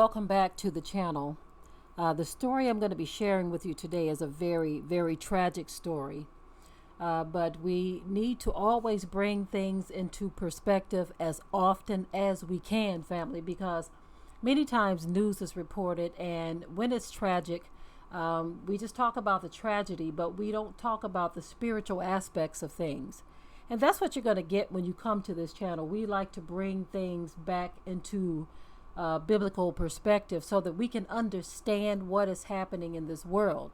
welcome back to the channel. The story I'm going to be sharing with you today is a very, very tragic story. But we need to always bring things into perspective as often as we can, family, because many times news is reported, and when it's tragic, we just talk about the tragedy, but we don't talk about the spiritual aspects of things. And that's what you're going to get when you come to this channel. We like to bring things back into biblical perspective so that we can understand what is happening in this world.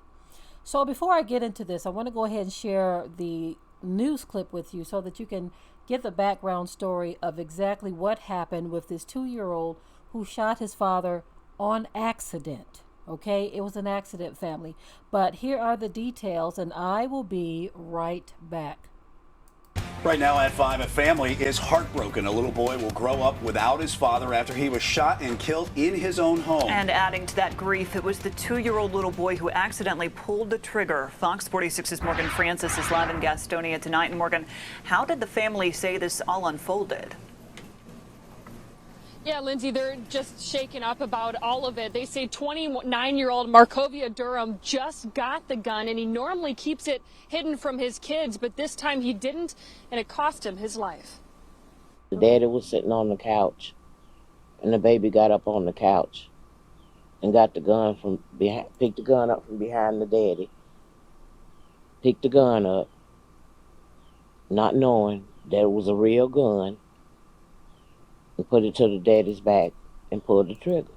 So before I get into this, I want to go ahead and share the news clip with you so that you can get the background story of exactly what happened with this 2-year-old who shot his father on accident. Okay, it was an accident, family. But here are the details, and I will be right back. Right now at 5, a family is heartbroken. A little boy will grow up without his father after he was shot and killed in his own home. And adding to that grief, it was the 2-year-old little boy who accidentally pulled the trigger. Fox 46's Morgan Francis is live in Gastonia tonight. And Morgan, how did the family say this all unfolded? Yeah, Lindsay, they're just shaken up about all of it. They say 29-year-old Markovia Durham just got the gun, and he normally keeps it hidden from his kids, but this time he didn't, and it cost him his life. The daddy was sitting on the couch, and the baby got up on the couch and got the gun from behind, picked the gun up from behind the daddy, picked the gun up, not knowing that it was a real gun, and put it to the daddy's back and pulled the trigger,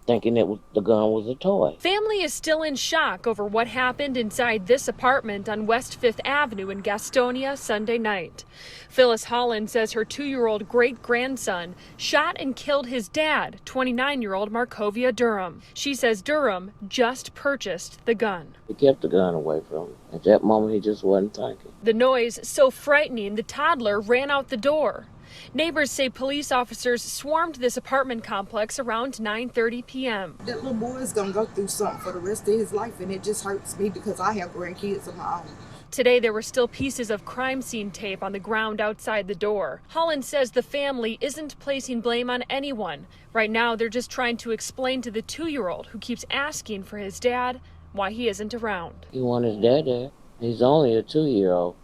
thinking the gun was a toy. Family is still in shock over what happened inside this apartment on West 5th Avenue in Gastonia Sunday night. Phyllis Holland says her 2-year-old great-grandson shot and killed his dad, 29-year-old Markovia Durham. She says Durham just purchased the gun. He kept the gun away from him. At that moment, he just wasn't thinking. The noise so frightening, the toddler ran out the door. Neighbors say police officers swarmed this apartment complex around 9:30 p.m. That little boy is going to go through something for the rest of his life, and it just hurts me because I have grandkids of my own. Today, there were still pieces of crime scene tape on the ground outside the door. Holland says the family isn't placing blame on anyone. Right now, they're just trying to explain to the 2-year-old who keeps asking for his dad why he isn't around. He wanted his dad there. He's only a 2-year-old.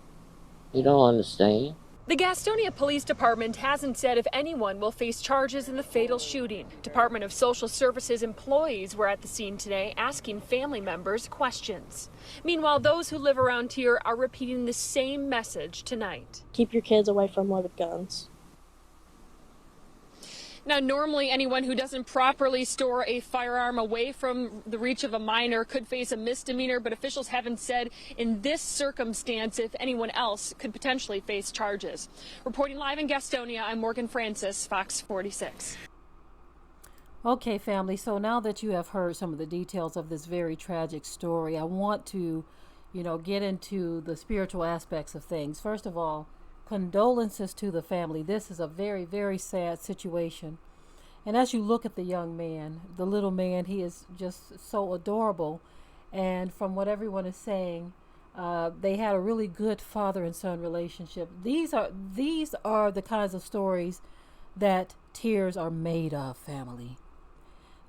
He don't understand. The Gastonia Police Department hasn't said if anyone will face charges in the fatal shooting. Department of Social Services employees were at the scene today asking family members questions. Meanwhile, those who live around here are repeating the same message tonight. Keep your kids away from loaded guns. Now, normally anyone who doesn't properly store a firearm away from the reach of a minor could face a misdemeanor, but officials haven't said in this circumstance if anyone else could potentially face charges. Reporting live in Gastonia, I'm Morgan Francis, Fox 46. Okay, family, so now that you have heard some of the details of this very tragic story, I want to, get into the spiritual aspects of things. First of all, condolences to the family. This is a very, very sad situation. And as you look at the young man, the little man, he is just so adorable. And from what everyone is saying, they had a really good father and son relationship. These are the kinds of stories that tears are made of, family.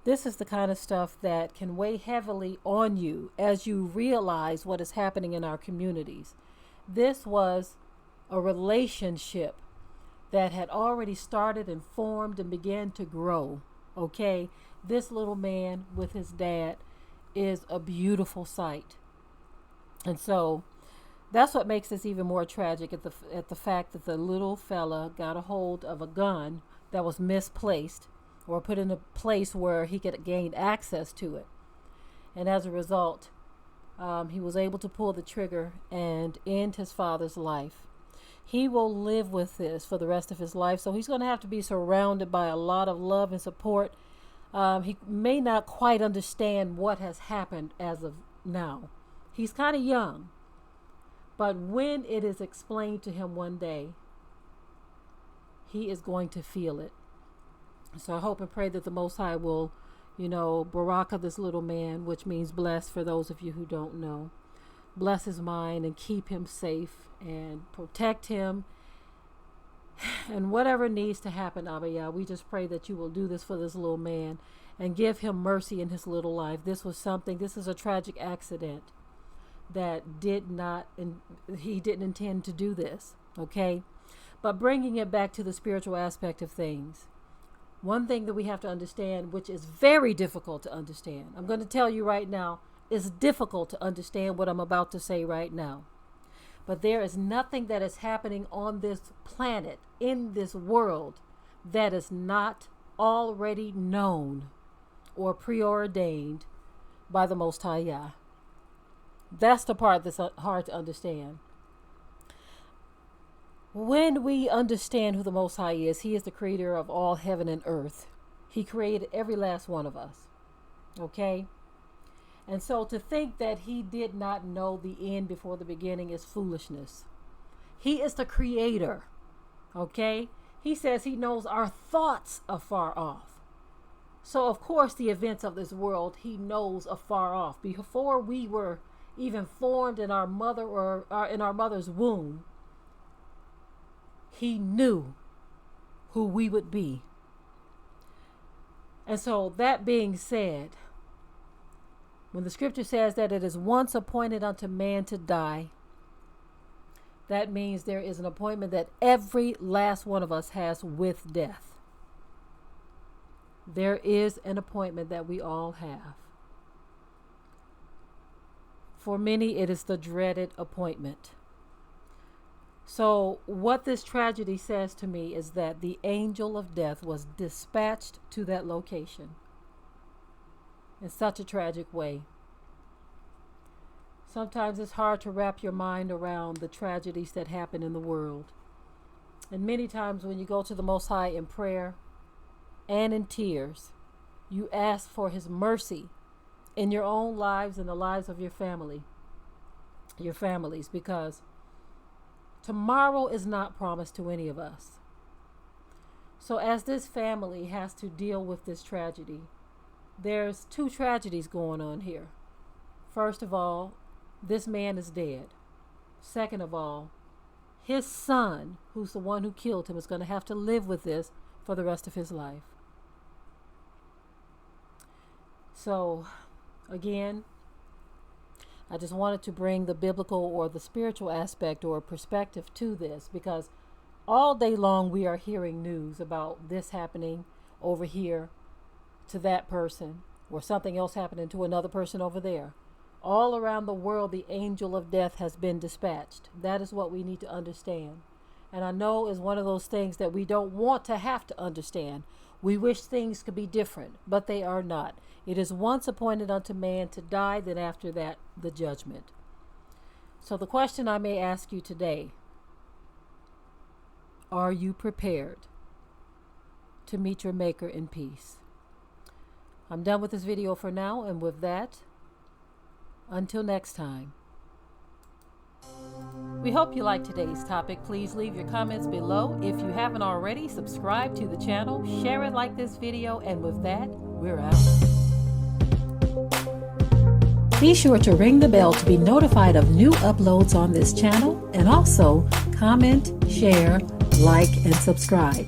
This is the kind of stuff that can weigh heavily on you as you realize what is happening in our communities. This was a relationship that had already started and formed and began to grow. Okay, this little man with his dad is a beautiful sight. And so that's what makes this even more tragic at the fact that the little fella got a hold of a gun that was misplaced or put in a place where he could gain access to it. And as a result, he was able to pull the trigger and end his father's life. He will live with this for the rest of his life, so he's going to have to be surrounded by a lot of love and support. He may not quite understand what has happened as of now. He's kind of young, but when it is explained to him one day, he is going to feel it. So I hope and pray that the Most High will, baraka this little man, which means bless for those of you who don't know. Bless his mind and keep him safe and protect him And whatever needs to happen, Abba Yah, we just pray that you will do this for this little man and give him mercy in his little life. This is a tragic accident that he didn't intend to do this, okay? But bringing it back to the spiritual aspect of things, one thing that we have to understand, which is very difficult to understand, I'm going to tell you right now, it's difficult to understand what I'm about to say right now. But there is nothing that is happening on this planet, in this world, that is not already known or preordained by the Most High Yah. That's the part that's hard to understand. When we understand who the Most High is, He is the creator of all heaven and earth. He created every last one of us. Okay? And so to think that He did not know the end before the beginning is foolishness. He is the creator. Okay? He says He knows our thoughts afar off. So of course the events of this world He knows afar off. Before we were even formed in our mother or in our mother's womb, He knew who we would be. And so that being said, when the scripture says that it is once appointed unto man to die, that means there is an appointment that every last one of us has with death. There is an appointment that we all have. For many, it is the dreaded appointment. So what this tragedy says to me is that the angel of death was dispatched to that location in such a tragic way. Sometimes it's hard to wrap your mind around the tragedies that happen in the world. And many times when you go to the Most High in prayer and in tears, you ask for His mercy in your own lives and the lives of your families, because tomorrow is not promised to any of us. So as this family has to deal with this tragedy, there's two tragedies going on here. First of all, this man is dead. Second of all, his son, who's the one who killed him, is going to have to live with this for the rest of his life. So, again, I just wanted to bring the biblical or the spiritual aspect or perspective to this, because all day long we are hearing news about this happening over here to that person, or something else happening to another person over there. All around the world, the angel of death has been dispatched. That is what we need to understand. And I know is one of those things that we don't want to have to understand. We wish things could be different, but they are not. It is once appointed unto man to die, then after that, the judgment. So the question I may ask you today, are you prepared to meet your Maker in peace? I'm done with this video for now, and with that, until next time. We hope you liked today's topic. Please leave your comments below. If you haven't already, subscribe to the channel, share it like this video, and with that, we're out. Be sure to ring the bell to be notified of new uploads on this channel, and also comment, share, like, and subscribe.